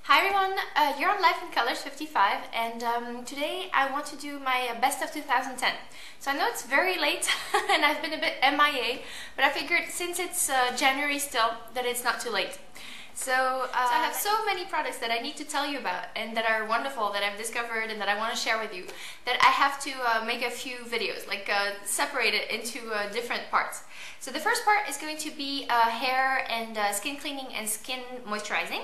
Hi everyone, you're on Life in Colors 55 and today I want to do my best of 2010. So I know it's very late and I've been a bit MIA, but I figured since it's January still that it's not too late. So I have so many products that I need to tell you about and that are wonderful that I've discovered and that I want to share with you that I have to make a few videos, like separate it into different parts. So the first part is going to be hair and skin cleaning and skin moisturizing.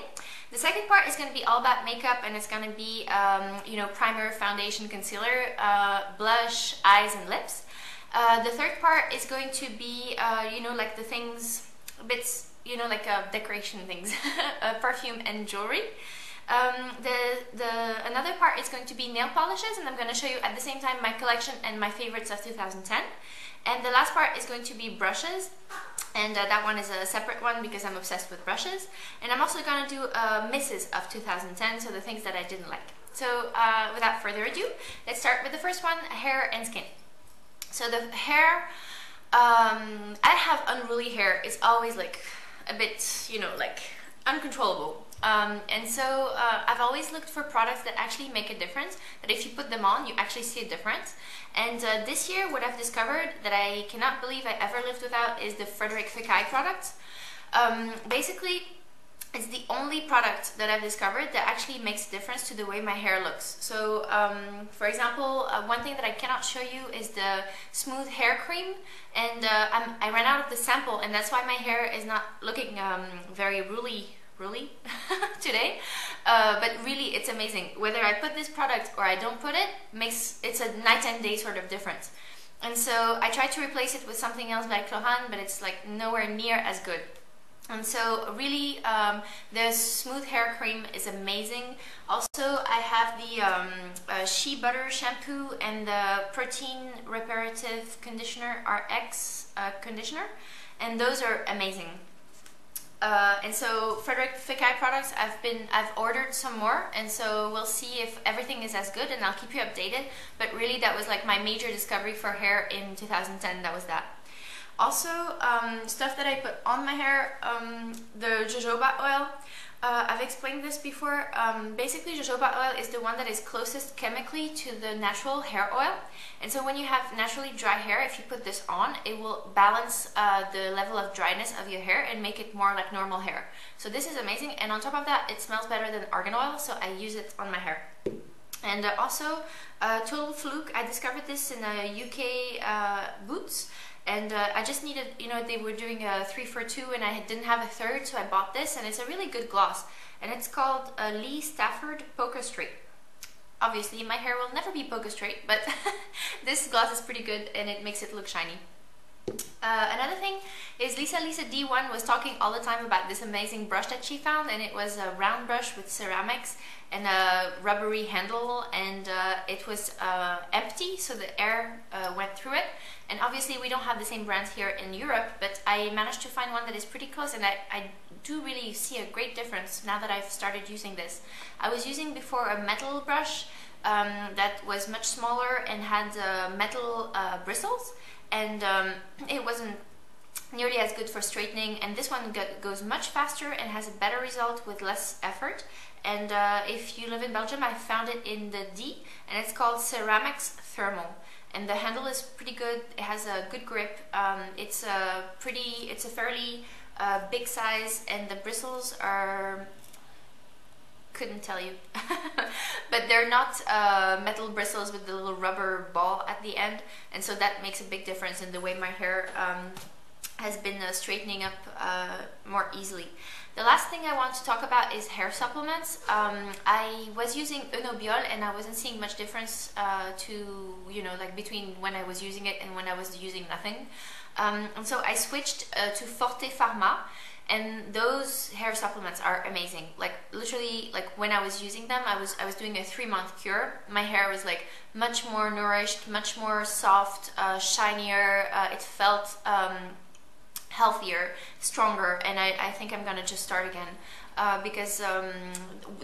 The second part is going to be all about makeup, and it's going to be primer, foundation, concealer, blush, eyes and lips. The third part is going to be like the things, bits, like decoration things, perfume and jewelry. Another part is going to be nail polishes, and I'm going to show you at the same time my collection and my favorites of 2010. And the last part is going to be brushes, and that one is a separate one because I'm obsessed with brushes. And I'm also going to do misses of 2010, so the things that I didn't like. So without further ado, let's start with the first one, hair and skin. So the hair, I have unruly hair. It's always like a bit, like uncontrollable. And so I've always looked for products that actually make a difference, that if you put them on, you actually see a difference. And this year, what I've discovered that I cannot believe I ever lived without is the Frederic Fekkai product. Basically, it's the only product that I've discovered that actually makes a difference to the way my hair looks. So, for example, one thing that I cannot show you is the smooth hair cream, and I ran out of the sample, and that's why my hair is not looking very ruly today, but really it's amazing. Whether I put this product or I don't put it, it's a night and day sort of difference. And so I tried to replace it with something else by Caudalie, but it's like nowhere near as good. And so really the smooth hair cream is amazing. Also I have the Shea Butter shampoo and the Protein Reparative Conditioner RX conditioner, and those are amazing. And so Frederic Fekkai products, I've ordered some more, and so we'll see if everything is as good, and I'll keep you updated. But really that was like my major discovery for hair in 2010, that was that. Also, stuff that I put on my hair, the jojoba oil. I've explained this before. Basically, jojoba oil is the one that is closest chemically to the natural hair oil. And so when you have naturally dry hair, if you put this on, it will balance the level of dryness of your hair and make it more like normal hair. So this is amazing. And on top of that, it smells better than argan oil, so I use it on my hair. And also, total fluke. I discovered this in UK Boots. And I just needed, they were doing a 3 for 2 and I didn't have a third, so I bought this, and it's a really good gloss. And it's called Stafford Poker Straight. Obviously, my hair will never be poker straight, but this gloss is pretty good and it makes it look shiny. Another thing is Lisa D1 was talking all the time about this amazing brush that she found, and it was a round brush with ceramics and a rubbery handle, and it was empty, so the air went through it. And obviously we don't have the same brands here in Europe, but I managed to find one that is pretty close, and I do really see a great difference now that I've started using this. I was using before a metal brush that was much smaller and had metal bristles, and it wasn't nearly as good for straightening, and this one goes much faster and has a better result with less effort. And if you live in Belgium, I found it in the D, and it's called Ceramix Thermal. And the handle is pretty good. It has a good grip. It's a fairly big size, and the bristles are, couldn't tell you, but they're not metal bristles with the little rubber ball at the end, and so that makes a big difference in the way my hair has been straightening up more easily. The last thing I want to talk about is hair supplements. I was using Unobiol, and I wasn't seeing much difference between when I was using it and when I was using nothing. And so I switched to Forte Pharma, and those hair supplements are amazing. Like literally, like when I was using them, I was doing a 3-month cure. My hair was like much more nourished, much more soft, shinier. It felt healthier, stronger, and I think I'm gonna just start again. Because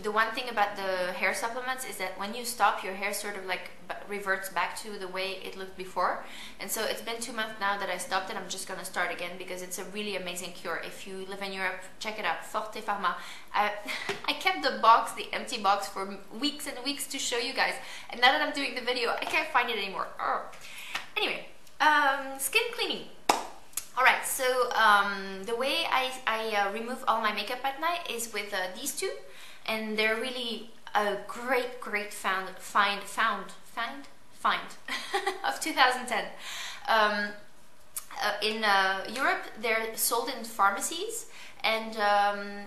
the one thing about the hair supplements is that when you stop, your hair sort of like reverts back to the way it looked before. And so it's been 2 months now that I stopped, and I'm just gonna start again because it's a really amazing cure. If you live in Europe, check it out, Forte Pharma. I kept the box, the empty box, for weeks and weeks to show you guys, and now that I'm doing the video, I can't find it anymore. Anyway, skin cleaning. Alright, so the way I remove all my makeup at night is with these two, and they're really a great find of 2010. In Europe, they're sold in pharmacies, and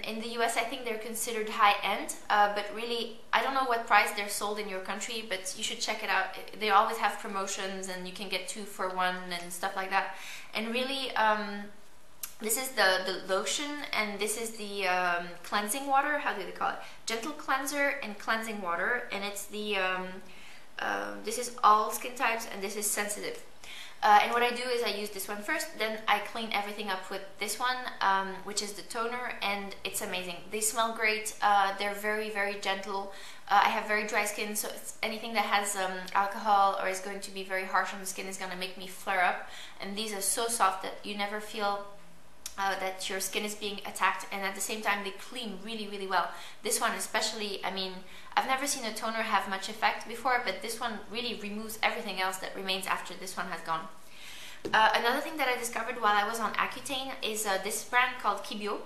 in the US I think they're considered high-end, but really I don't know what price they're sold in your country, but you should check it out. They always have promotions, and you can get 2 for 1 and stuff like that. And really, this is the lotion, and this is the cleansing water. How do they call it? Gentle cleanser and cleansing water. And it's the this is all skin types, and this is sensitive. And what I do is I use this one first, then I clean everything up with this one, which is the toner, and it's amazing. They smell great. They're very gentle. I have very dry skin, so anything that has alcohol or is going to be very harsh on the skin is going to make me flare up. And these are so soft that you never feel that your skin is being attacked, and at the same time they clean really well. This one especially, I mean, I've never seen a toner have much effect before, but this one really removes everything else that remains after this one has gone. Another thing that I discovered while I was on Accutane is this brand called Kibio.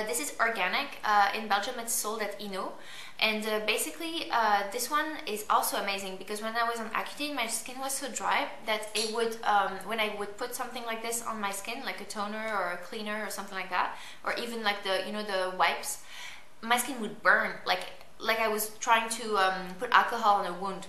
This is organic. In Belgium it's sold at Ino, and basically this one is also amazing because when I was on Accutane, my skin was so dry that it would, when I would put something like this on my skin, like a toner or a cleaner or something like that, or even like the, you know, the wipes, my skin would burn like I was trying to put alcohol on a wound.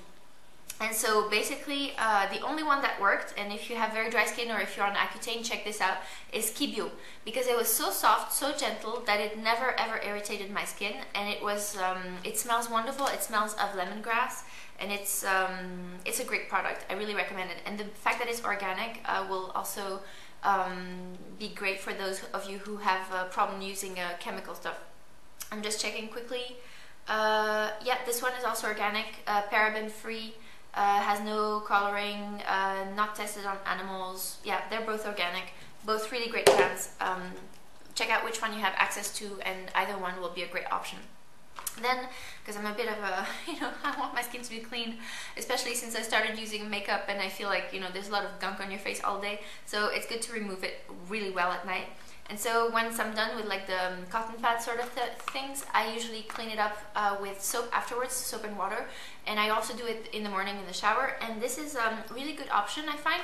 And so basically the only one that worked, and if you have very dry skin or if you're on Accutane, check this out, is Kibio, because it was so soft, so gentle that it never ever irritated my skin, and it was it smells wonderful. It smells of lemongrass, and it's a great product. I really recommend it, and the fact that it's organic will also be great for those of you who have a problem using chemical stuff. I'm just checking quickly. Yeah, this one is also organic, paraben free. Has no coloring, not tested on animals. Yeah, they're both organic, both really great brands. Check out which one you have access to, and either one will be a great option. Then, because I'm a bit of a, you know, I want my skin to be clean, especially since I started using makeup and I feel like, you know, there's a lot of gunk on your face all day, so it's good to remove it really well at night. And so once I'm done with like the cotton pad sort of things, I usually clean it up with soap afterwards, soap and water. And I also do it in the morning in the shower. And this is a really good option, I find.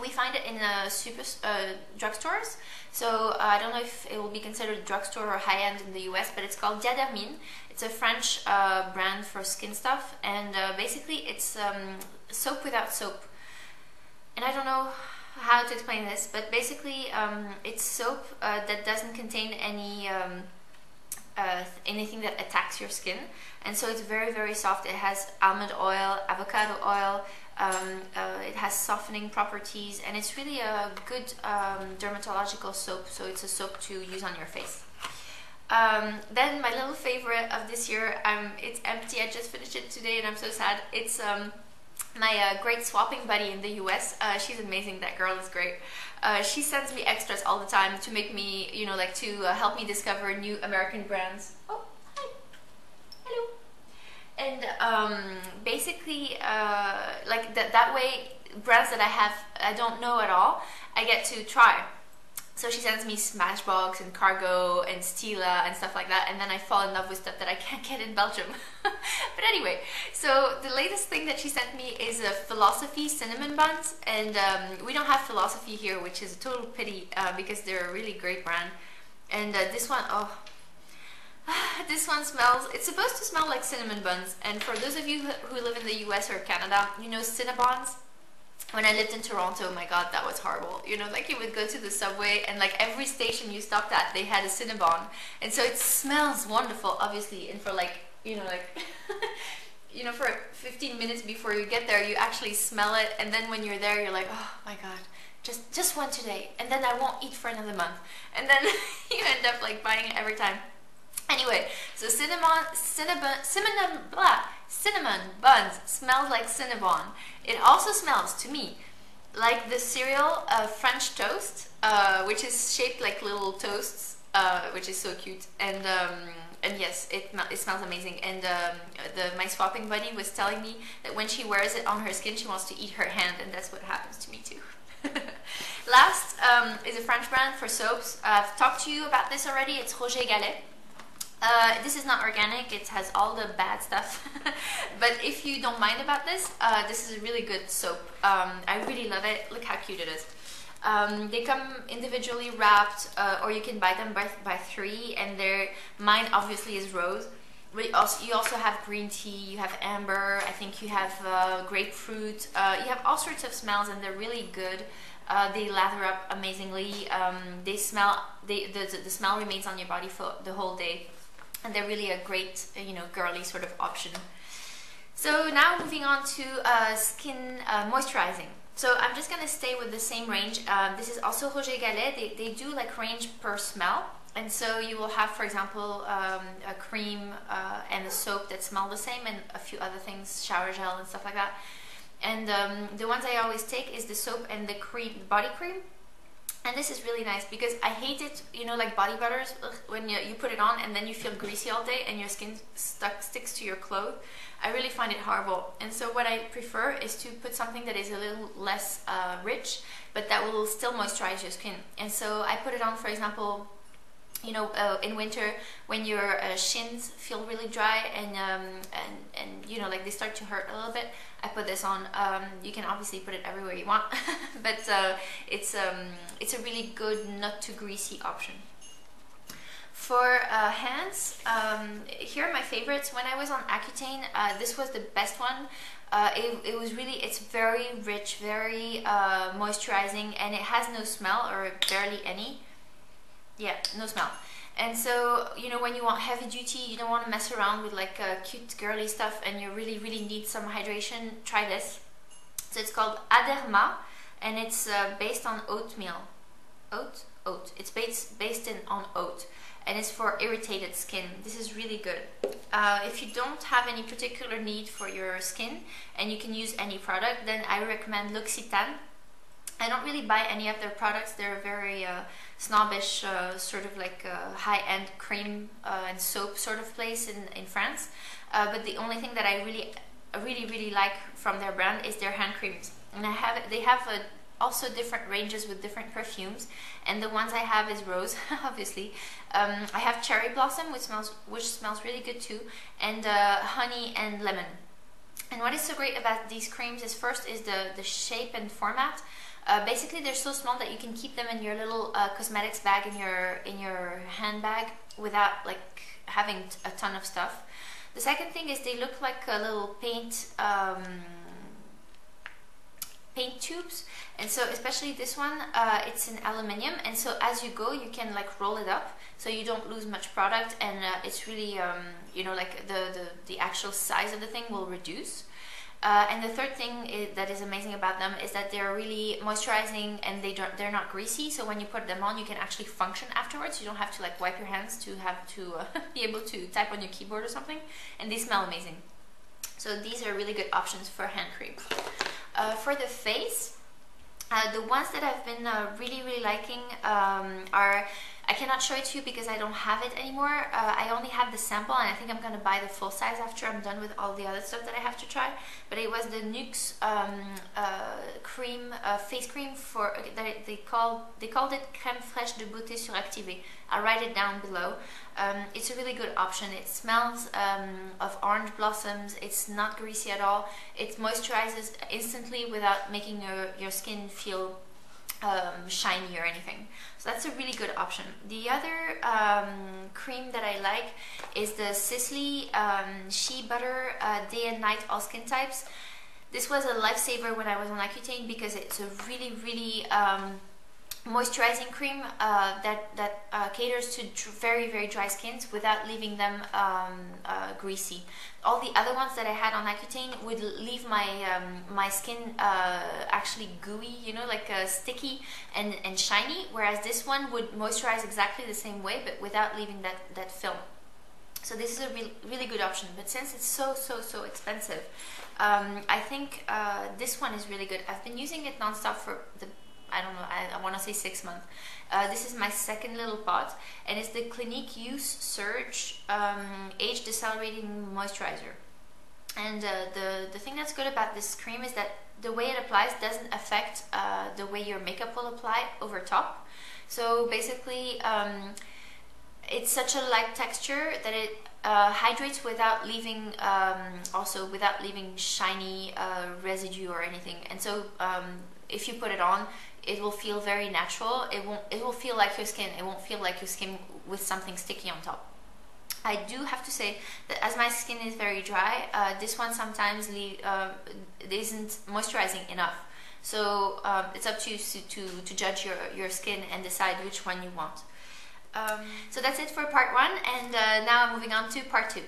We find it in super drugstores. So I don't know if it will be considered drugstore or high-end in the US, but it's called Diadermine. It's a French brand for skin stuff. And basically it's soap without soap. And I don't know how to explain this, but basically it's soap that doesn't contain any anything that attacks your skin, and so it's very soft. It has almond oil, avocado oil, it has softening properties, and it's really a good dermatological soap, so it's a soap to use on your face. Then my little favorite of this year, it's empty. I just finished it today and I'm so sad. It's my great swapping buddy in the US. She's amazing. That girl is great. She sends me extras all the time to make me, you know, like to help me discover new American brands. Oh, hi. Hello. And basically, like that way, brands that I don't know at all, I get to try. So she sends me Smashbox and Cargo and Stila and stuff like that, and then I fall in love with stuff that I can't get in Belgium. But anyway, so the latest thing that she sent me is a Philosophy cinnamon buns, and we don't have Philosophy here, which is a total pity because they're a really great brand. And this one, oh, this one smells, it's supposed to smell like cinnamon buns, and for those of you who live in the US or Canada, you know Cinnabons. When I lived in Toronto, my god, that was horrible. You know, like you would go to the subway and like every station you stopped at, they had a Cinnabon. And so it smells wonderful, obviously. And for like, you know, like, you know, for 15 minutes before you get there, you actually smell it. And then when you're there, you're like, oh my god, just one today, and then I won't eat for another month, and then you end up like buying it every time. Anyway, so cinnamon buns smells like Cinnabon. It also smells to me like the cereal French toast, which is shaped like little toasts, which is so cute. And yes, it smells amazing. And my swapping buddy was telling me that when she wears it on her skin, she wants to eat her hand, and that's what happens to me too. Last is a French brand for soaps. I've talked to you about this already. It's Gallet. This is not organic, it has all the bad stuff. But if you don't mind about this, this is a really good soap. I really love it. Look how cute it is. They come individually wrapped, or you can buy them by 3, and mine obviously is rose. But you also have green tea, you have amber, I think you have grapefruit. You have all sorts of smells, and they're really good. They lather up amazingly. The smell remains on your body for the whole day. And they're really a great, girly sort of option. So now moving on to skin moisturizing. So I'm just going to stay with the same range. This is also Gallet. They do like range per smell. And so you will have, for example, a cream and a soap that smell the same, and a few other things, shower gel and stuff like that. And the ones I always take is the soap and the cream, body cream. And this is really nice because I hate it, like body butters, when you put it on and then you feel greasy all day and your skin sticks to your clothes. I really find it horrible. And so what I prefer is to put something that is a little less rich, but that will still moisturize your skin. And so I put it on, for example, in winter when your shins feel really dry and like they start to hurt a little bit, I put this on. You can obviously put it everywhere you want, but it's a really good, not too greasy option. For hands, here are my favorites. When I was on Accutane, this was the best one. It's very rich, very moisturizing, and it has no smell, or barely any. Yeah, no smell. And so, when you want heavy duty, you don't want to mess around with like cute girly stuff, and you really, really need some hydration, try this. So it's called A-derma, and it's based on oatmeal. Oat? It's based on oat, and it's for irritated skin. This is really good. If you don't have any particular need for your skin, and you can use any product, then I recommend Luxe Creme. I don't really buy any of their products. They're very snobbish, sort of like high-end cream and soap sort of place in France. But the only thing that I really like from their brand is their hand creams. And they have also different ranges with different perfumes. And the ones I have is rose, obviously. I have cherry blossom, which smells really good too, and honey and lemon. And what is so great about these creams is first is the shape and format. Basically, they're so small that you can keep them in your little cosmetics bag in your handbag without like having a ton of stuff. The second thing is they look like a little paint tubes, and so especially this one, it's in aluminium, and so as you go, you can like roll it up, so you don't lose much product, and it's really like the actual size of the thing will reduce. And the third thing that is amazing about them is that they're really moisturizing, and they're not greasy. So when you put them on, you can actually function afterwards. You don't have to like wipe your hands to be able to type on your keyboard or something. And they smell amazing. So these are really good options for hand creams. For the face, the ones that I've been really liking are, I cannot show it to you because I don't have it anymore. I only have the sample, and I think I'm going to buy the full size after I'm done with all the other stuff that I have to try. But it was the Nuxe Creme, face cream for, they called it Crème Fraîche de Beauté Suractivee. I'll write it down below. It's a really good option. It smells of orange blossoms. It's not greasy at all. It moisturizes instantly without making your skin feel shiny or anything. So that's a really good option. The other cream that I like is the Sisley Shea Butter Day and Night All Skin Types. This was a lifesaver when I was on Accutane because it's a really moisturizing cream that caters to very dry skins without leaving them greasy. All the other ones that I had on Accutane would leave my my skin actually gooey, you know, like sticky and shiny, whereas this one would moisturize exactly the same way but without leaving that film. So this is a really good option, but since it's so expensive, I think this one is really good. I've been using it non-stop for I don't know, I want to say 6 months. This is my second little pot, and it's the Clinique Youth Surge Age Decelerating Moisturizer. And the thing that's good about this cream is that the way it applies doesn't affect the way your makeup will apply over top. So basically, it's such a light texture that it hydrates without leaving, also without leaving shiny residue or anything. And so if you put it on, it will feel very natural. It will feel like your skin. It won't feel like your skin with something sticky on top. I do have to say that as my skin is very dry, this one sometimes isn't moisturizing enough. So it's up to you to judge your skin and decide which one you want. So that's it for part 1, and now I'm moving on to part 2.